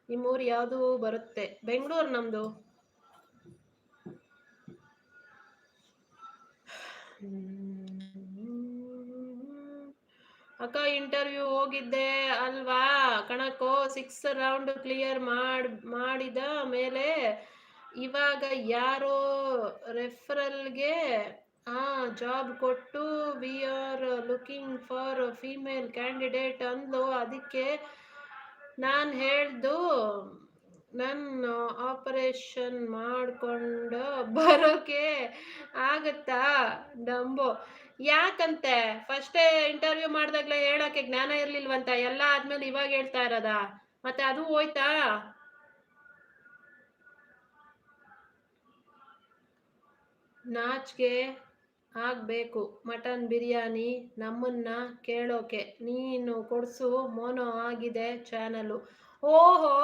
ನಿಮ್ಮೂರು ಯಾವುದು ಬರುತ್ತೆ? ಬೆಂಗಳೂರು ನಮ್ಮದು. ಅಕ್ಕ ಇಂಟರ್ವ್ಯೂ ಹೋಗಿದ್ದೆ ಅಲ್ವಾ ಕಣಕೋ, 6 ರೌಂಡ್ ಕ್ಲಿಯರ್ ಮಾಡಿದ ಮೇಲೆ ಇವಾಗ ಯಾರೋ ರೆಫರಲ್ಗೆ ಜಾಬ್ ಕೊಟ್ಟು we are looking for female candidate ಅಂದ್ಲು. ಅದಕ್ಕೆ ನಾನು ಹೇಳ್ದು ನನ್ನ ಆಪರೇಷನ್ ಮಾಡ್ಕೊಂಡು ಬರೋಕೆ ಆಗತ್ತಾ ನಂಬು. ಯಾಕಂತೆ ಫಸ್ಟೇ ಇಂಟರ್ವ್ಯೂ ಮಾಡಿದಾಗಲೇ ಹೇಳೋಕ್ಕೆ ಜ್ಞಾನ ಇರ್ಲಿಲ್ವಂತ, ಎಲ್ಲ ಆದ್ಮೇಲೆ ಇವಾಗ ಹೇಳ್ತಾ ಇರೋದ? ಮತ್ತೆ ಅದು ಹೋಯ್ತಾ? ನಾಚಿಕೆ ಆಗಬೇಕು ಮಟನ್ ಬಿರಿಯಾನಿ ನಮ್ಮನ್ನ ಕೇಳೋಕೆ. ನೀನು ಕೊಡ್ಸು ಮೋನೋ ಆಗಿದೆ ಚಾನಲು. ಓಹೋ